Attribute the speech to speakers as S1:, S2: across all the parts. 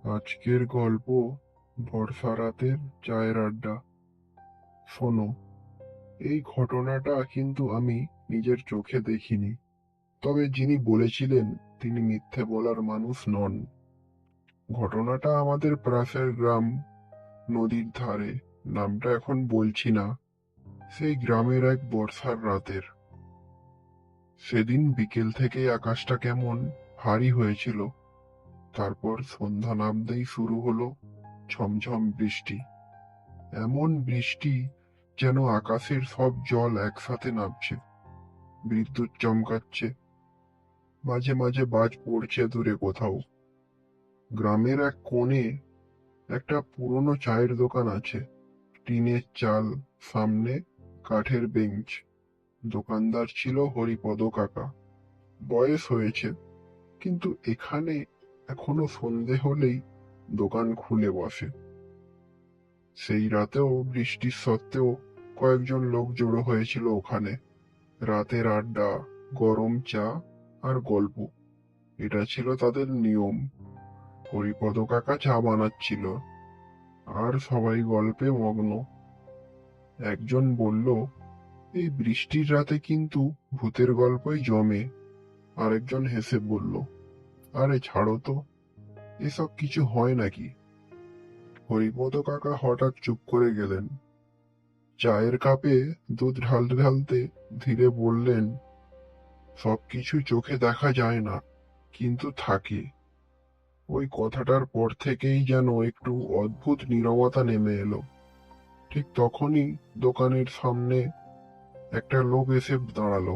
S1: আজকের গল্প বর্ষা রাতের চায়ের আড্ডা। শোনো, এই ঘটনাটা কিন্তু আমি নিজের চোখে দেখিনি, তবে যিনি বলেছিলেন তিনি মিথ্যে বলার মানুষ নন। ঘটনাটা আমাদের পাশের গ্রাম, নদীর ধারে। নামটা এখন বলছি না। সেই গ্রামের এক বর্ষার রাতের। সেদিন বিকেল থেকেই আকাশটা কেমন ভারী হয়েছিল। তারপর সন্ধ্যা নামতেই শুরু হলো ঝমঝম বৃষ্টি। এমন বৃষ্টি যেন আকাশের সব জল একসাথে নামছে। বিদ্যুৎ চমকাচ্ছে, মাঝে মাঝে বাজ পড়ছে দূরে কোথাও। গ্রামের এক কোণে একটা পুরনো চায়ের দোকান আছে। টিনের চাল, সামনে কাঠের বেঞ্চ। দোকানদার ছিল হরিপদ কাকা। বয়স হয়েছে, কিন্তু এখানে এখনো সন্ধে হলেই দোকান খুলে বসে। সেই রাতেও বৃষ্টির সত্ত্বেও কয়েকজন লোক জড়ো হয়েছিল ওখানে। রাতের আড্ডা, গরম চা আর গল্প, এটা ছিল তাদের নিয়ম। হরিপদ কাকা চা বানাচ্ছিল, আর সবাই গল্পে মগ্ন। একজন বলল, এই বৃষ্টির রাতে কিন্তু ভূতের গল্পই জমে। আরেকজন হেসে বলল, আরে ছাড়ো তো, এসব কিছু হয় নাকি? হরিপদ কাকা হঠাৎ চুপ করে গেলেন। চায়ের কাপে দুধ ঢালতে ঢালতে ধীরে বললেন, সবকিছু চোখে দেখা যায় না, কিন্তু থাকে। ওই কথাটার পর থেকেই যেন একটু অদ্ভুত নীরবতা নেমে এলো। ঠিক তখনই দোকানের সামনে একটা লোক এসে দাঁড়ালো।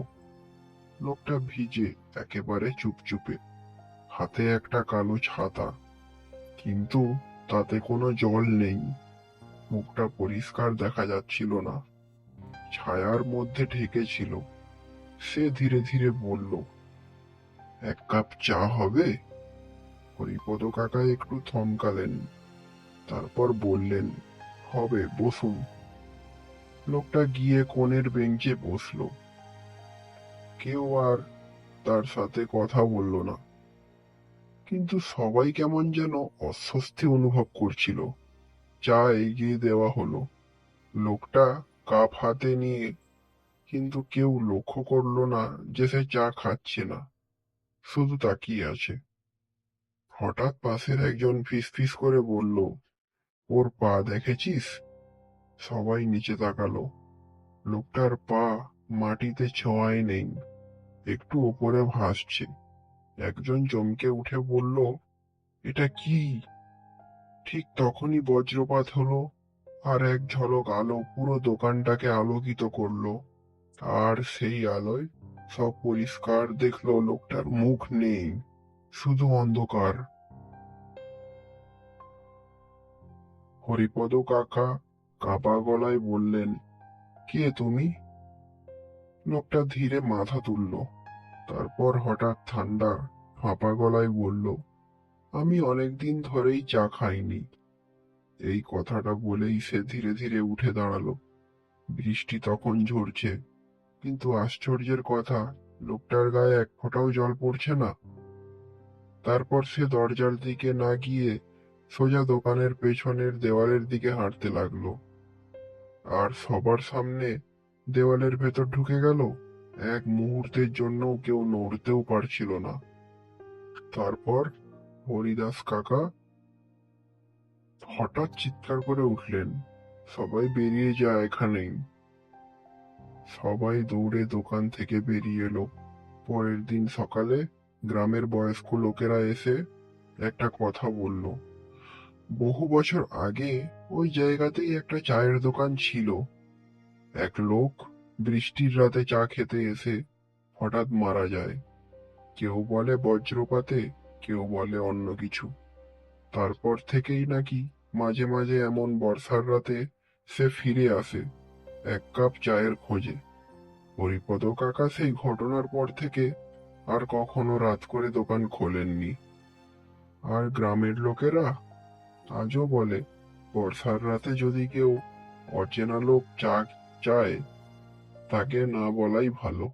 S1: লোকটা ভিজে, একেবারে চুপচুপে, হাতে একটা কালো ছাতা, কিন্তু তাতে কোনো জল নেই। মুখটা পরিষ্কার দেখা যাচ্ছিল না, ছায়ার মধ্যে ঢেকে ছিল। সে ধীরে ধীরে বলল, এক কাপ চা হবে? হরিপদ কাকা একটু থমকালেন, তারপর বললেন, হবে, বসুন। লোকটা গিয়ে কোণের বেঞ্চে বসলো। কেউ আর তার সাথে কথা বলল না, কিন্তু সবাই কেমন যেন অস্বস্তি অনুভব করছিল। চা এগিয়ে দেওয়া হলো। লোকটা কাপ হাতে নিয়ে, কিন্তু কেউ লক্ষ্য করলো না যে সে চা খাচ্ছে না, শুধু তাকিয়ে আছে। হঠাৎ পাশের একজন ফিসফিস করে বলল, ওর পা দেখেছিস? সবাই নিচে তাকালো। লোকটার পা মাটিতে ছোঁয়ায় নেই, একটু ওপরে ভাসছে। একজন চমকে উঠে বলল, এটা কি? ঠিক তখনই বজ্রপাত হলো, আর এক ঝলক আলো পুরো দোকানটাকে আলোকিত করলো। আর সেই আলোয় সব পরিষ্কার দেখলো, লোকটার মুখ নেই, শুধু অন্ধকার। হরিপদ কাকা কাঁপা গলায় বললেন, কে তুমি? লোকটা ধীরে মাথা তুলল, তারপর হঠাৎ ঠান্ডা ফাঁপা গলায় বলল, আমি অনেকদিন ধরেই চা খাইনি। এই কথাটা বলেই সে ধীরে ধীরে উঠে দাঁড়ালো। বৃষ্টি তখন ঝরছে, কিন্তু আশ্চর্যের কথা, লোকটার গায়ে এক ফোঁটাও জল পড়ছে না। তারপর সে দরজার দিকে না গিয়ে সোজা দোকানের পেছনের দেওয়ালের দিকে হাঁটতে লাগলো। আর সবার সামনে দেওয়ালের ভেতর ঢুকে গেল। এক মুহূর্তের জন্য কেউ নড়তেও পারছিল না। তারপর হরিদাস কাকা হঠাৎ চিৎকার করে উঠলেন, সবাই বেরিয়ে যায় এখানেই। সবাই দৌড়ে দোকান থেকে বেরিয়ে এলো। পরের দিন সকালে গ্রামের বয়স্ক লোকেরা এসে একটা কথা বলল, বহু বছর আগে ওই জায়গাতেই একটা চায়ের দোকান ছিল। এক লোক বৃষ্টির রাতে চা খেতে এসে হঠাৎ মারা যায়। কেউ বলে বজ্রপাতে, কেউ বলে অন্য কিছু। তারপর থেকেই নাকি মাঝে মাঝে এমন বর্ষার রাতে সে ফিরে আসে, এক কাপ চায়ের খোঁজে। হরিপদ কাকা সেই ঘটনার পর থেকে আর কখনো রাত করে দোকান খোলেননি। আর গ্রামের লোকেরা আজও বলে, বর্ষার রাতে যদি কেউ অচেনা লোক চা চায়, তাকে না বলাই ভালো।